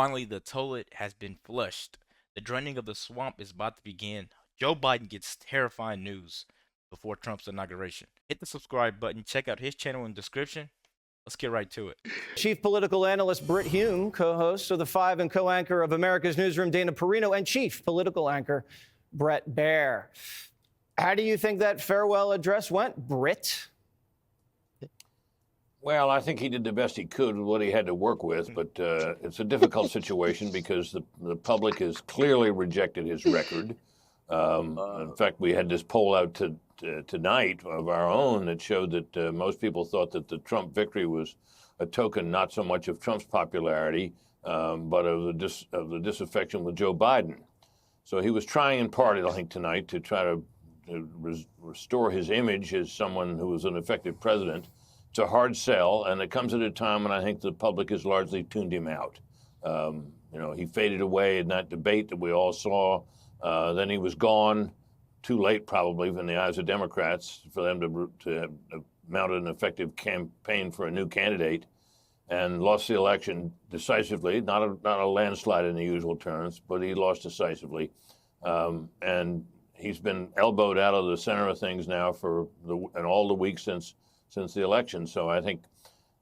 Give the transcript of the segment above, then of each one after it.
Finally, the toilet has been flushed. The draining of the swamp is about to begin. Joe Biden gets terrifying news before Trump's inauguration. Hit the subscribe button. Check out his channel in the description. Let's get right to it. Chief political analyst Britt Hume, co-host of The Five and co-anchor of America's Newsroom, Dana Perino, and chief political anchor Bret Baier. How do you think that farewell address went, Britt? Well, I think he did the best he could with what he had to work with, but it's a difficult situation because the public has clearly rejected his record. In fact, we had this poll out tonight of our own that showed that most people thought that the Trump victory was a token not so much of Trump's popularity, but of the disaffection with Joe Biden. So he was trying in part, I think, tonight to try to restore his image as someone who was an effective president. It's a hard sell, and it comes at a time when I think the public has largely tuned him out. He faded away in that debate that we all saw. Then he was gone, too late probably in the eyes of Democrats for them to mount an effective campaign for a new candidate, and lost the election decisively, not a landslide in the usual terms, but he lost decisively. And he's been elbowed out of the center of things now in all the weeks since the election. So I think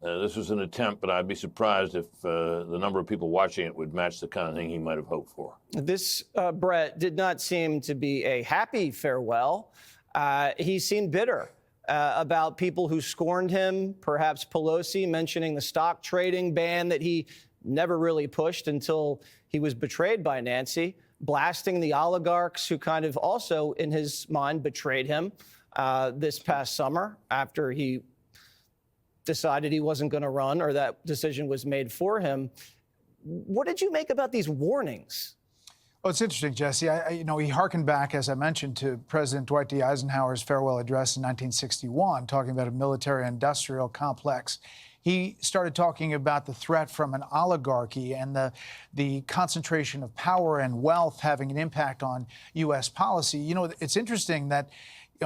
this was an attempt, but I'd be surprised if the number of people watching it would match the kind of thing he might have hoped for. This, Brett, did not seem to be a happy farewell. He seemed bitter about people who scorned him, perhaps Pelosi mentioning the stock trading ban that he never really pushed until he was betrayed by Nancy, blasting the oligarchs who kind of also, in his mind, betrayed him this past summer after he decided he wasn't going to run, or that decision was made for him. What did you make about these warnings? Oh, it's interesting, Jesse. He harkened back, as I mentioned, to President Dwight D. Eisenhower's farewell address in 1961, talking about a military-industrial complex. He started talking about the threat from an oligarchy and the concentration of power and wealth having an impact on U.S. policy. You know, it's interesting that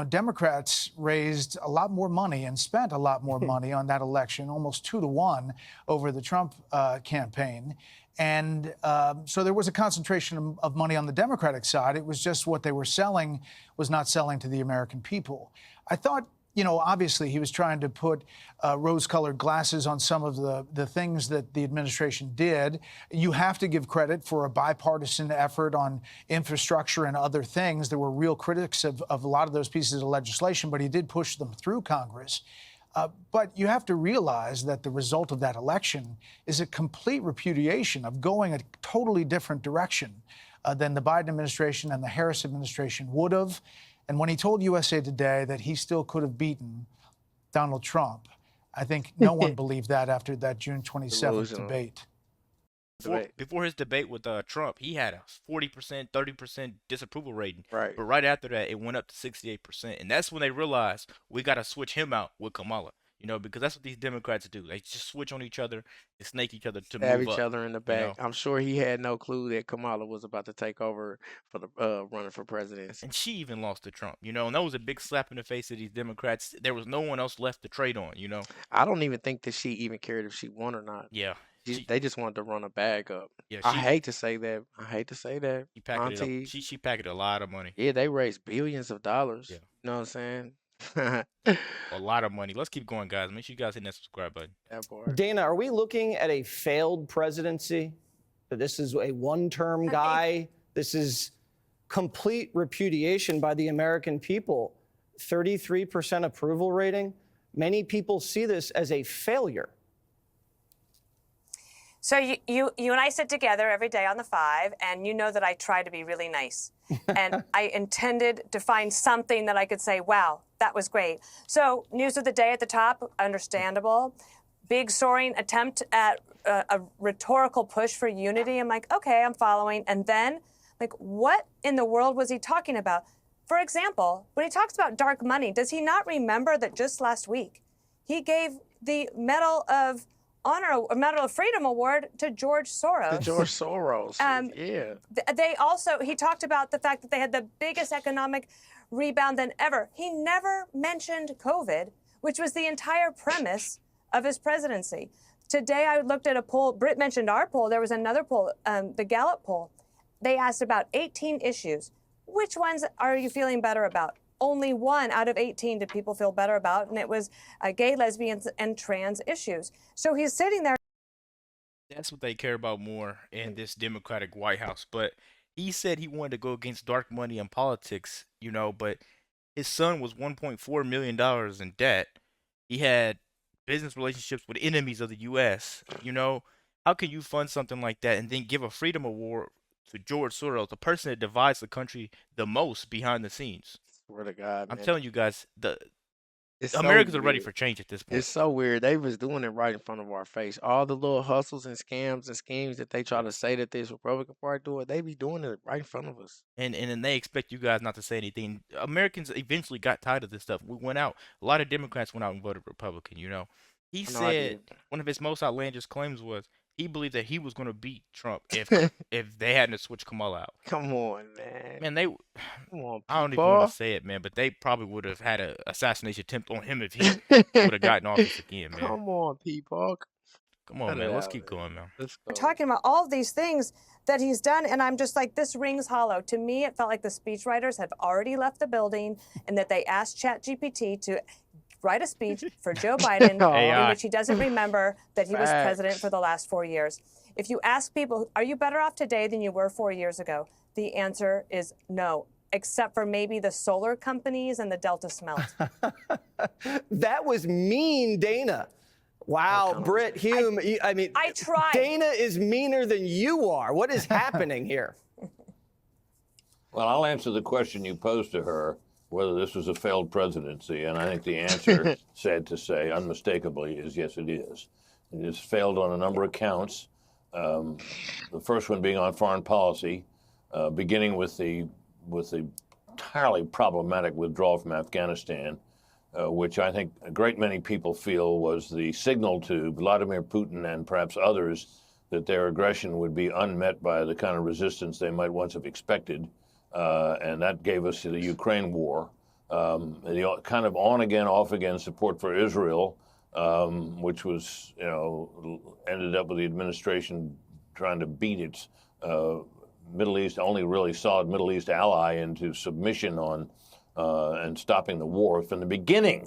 Democrats raised a lot more money and spent a lot more money on that election, almost 2-to-1 over the Trump campaign. And so there was a concentration of money on the Democratic side. It was just what they were selling was not selling to the American people. I thought, obviously he was trying to put rose-colored glasses on some of the things that the administration did. You have to give credit for a bipartisan effort on infrastructure and other things. There were real critics of a lot of those pieces of legislation, but he did push them through Congress. But you have to realize that the result of that election is a complete repudiation of going a totally different direction than the Biden administration and the Harris administration would have. And when he told USA Today that he still could have beaten Donald Trump, I think no one believed that after that June 27th debate. Before his debate with Trump, he had a 40%, 30% disapproval rating. Right. But right after that, it went up to 68%. And that's when they realized we got to switch him out with Kamala. Because that's what these Democrats do. They just switch on each other and snake each other to Stab move each up. other in the back. I'm sure he had no clue that Kamala was about to take over for the running for presidency. And she even lost to Trump, and that was a big slap in the face of these Democrats. There was no one else left to trade on, I don't even think that she even cared if she won or not. Yeah. They just wanted to run a bag up. Yeah, I hate to say that. She packeted she packeted a lot of money. Yeah, they raised billions of dollars. Yeah. You know what I'm saying? A lot of money. Let's keep going, guys. Make sure you guys hit that subscribe button. Dana, are we looking at a failed presidency? This is a one-term guy. This is complete repudiation by the American people. 33% approval rating. Many people see this as a failure. So you and I sit together every day on the Five, and you know that I try to be really nice. And I intended to find something that I could say, wow, that was great. So news of the day at the top, understandable. Big soaring attempt at a rhetorical push for unity. I'm like, okay, I'm following. And then, what in the world was he talking about? For example, when he talks about dark money, does he not remember that just last week he gave the Medal of Honor, a Medal of Freedom Award to George Soros? To George Soros, yeah. They also, he talked about the fact that they had the biggest economic rebound than ever. He never mentioned COVID, which was the entire premise of his presidency. Today I looked at a poll. Britt mentioned our poll. There was another poll, the Gallup poll. They asked about 18 issues. Which ones are you feeling better about? Only 1 out of 18 did people feel better about, and it was gay, lesbians, and trans issues. So he's sitting there. That's what they care about more in this Democratic White House. But he said he wanted to go against dark money in politics, but his son was $1.4 million in debt. He had business relationships with enemies of the U.S. How can you fund something like that and then give a freedom award to George Soros, the person that divides the country the most behind the scenes? Swear to God, I'm man. telling you guys, It's Americans so are ready weird. for change at this point. It's so weird. They was doing it right in front of our face. All the little hustles and scams and schemes that they try to say that this Republican Party doing, they be doing it right in front of us. And then they expect you guys not to say anything. Americans eventually got tired of this stuff. We went out. A lot of Democrats went out and voted Republican. He I know I said did. one of his most outlandish claims was he believed that he was going to beat Trump if they hadn't switched Kamala out. Come on, man. Man, they Come on, I don't even want to people. say it, man, but they probably would have had an assassination attempt on him if he would have gotten office again, man. Come on, people. Come on, Cut it man. Let's out, keep man. going, man. Let's We're go. talking about all of these things that he's done, and I'm just like, this rings hollow. To me, it felt like the speechwriters have already left the building and that they asked ChatGPT to write a speech for Joe Biden in AI. which he doesn't remember that he was president Facts. for the last 4 years. If you ask people, are you better off today than you were 4 years ago? The answer is no, except for maybe the solar companies and the Delta smelt. That was mean, Dana. Wow, Britt Hume. I tried. Dana is meaner than you are. What is happening here? Well, I'll answer the question you posed to her, whether this was a failed presidency, and I think the answer, sad to say, unmistakably, is yes, it is. It has failed on a number of counts. The first one being on foreign policy, beginning with the entirely problematic withdrawal from Afghanistan, which I think a great many people feel was the signal to Vladimir Putin and perhaps others that their aggression would be unmet by the kind of resistance they might once have expected. And that gave us the Ukraine war, the kind of on-again, off-again support for Israel, which was, ended up with the administration trying to beat its Middle East, only really solid Middle East ally into submission on and stopping the war. From the beginning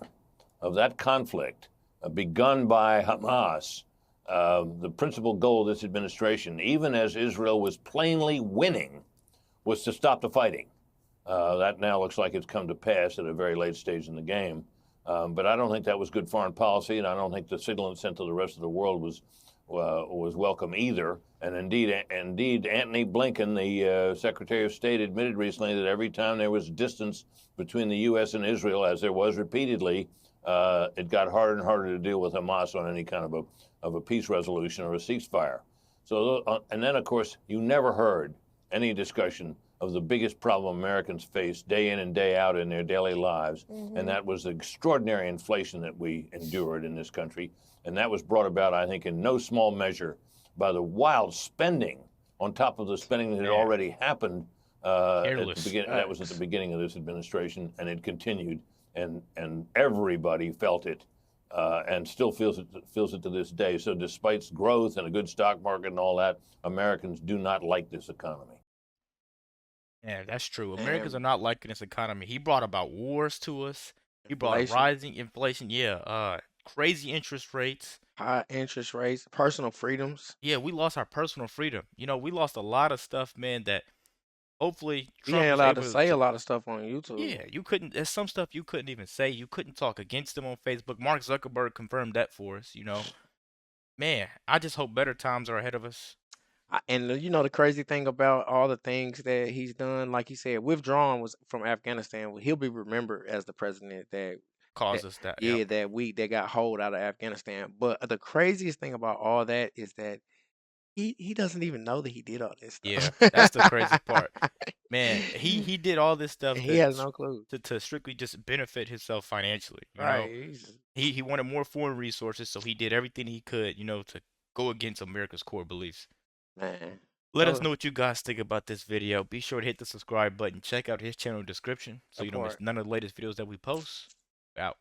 of that conflict, begun by Hamas, the principal goal of this administration, even as Israel was plainly winning, was to stop the fighting. That now looks like it's come to pass at a very late stage in the game. But I don't think that was good foreign policy, and I don't think the signal it sent to the rest of the world was welcome either. And indeed, Antony Blinken, the Secretary of State, admitted recently that every time there was distance between the U.S. and Israel, as there was repeatedly, it got harder and harder to deal with Hamas on any kind of a peace resolution or a ceasefire. So, and then, of course, you never heard any discussion of the biggest problem Americans face day in and day out in their daily lives, and that was the extraordinary inflation that we endured in this country. And that was brought about, I think, in no small measure by the wild spending on top of the spending that had already happened at the beginning. That was at the beginning of this administration, and it continued, and everybody felt it, and still feels it to this day. So despite growth and a good stock market and all that, Americans do not like this economy. Yeah, that's true. Americans are not liking this economy. He brought about wars to us. He brought Inflation. rising inflation. Yeah, crazy interest rates. High interest rates, personal freedoms. Yeah, we lost our personal freedom. We lost a lot of stuff, man, that hopefully You Trump ain't was allowed able to say a lot of stuff on YouTube. Yeah, you couldn't. There's some stuff you couldn't even say. You couldn't talk against him on Facebook. Mark Zuckerberg confirmed that for us. Man, I just hope better times are ahead of us. And the crazy thing about all the things that he's done, like he said, withdrawing was from Afghanistan. He'll be remembered as the president that Caused us that. yeah, Yep. that got hold out of Afghanistan. But the craziest thing about all that is that he doesn't even know that he did all this stuff. Yeah, that's the crazy part. Man, he did all this stuff He has no clue. to strictly just benefit himself financially. Right. He wanted more foreign resources, so he did everything he could, to go against America's core beliefs. Man. Let us know what you guys think about this video. Be sure to hit the subscribe button. Check out his channel description so you don't miss none of the latest videos that we post. Out.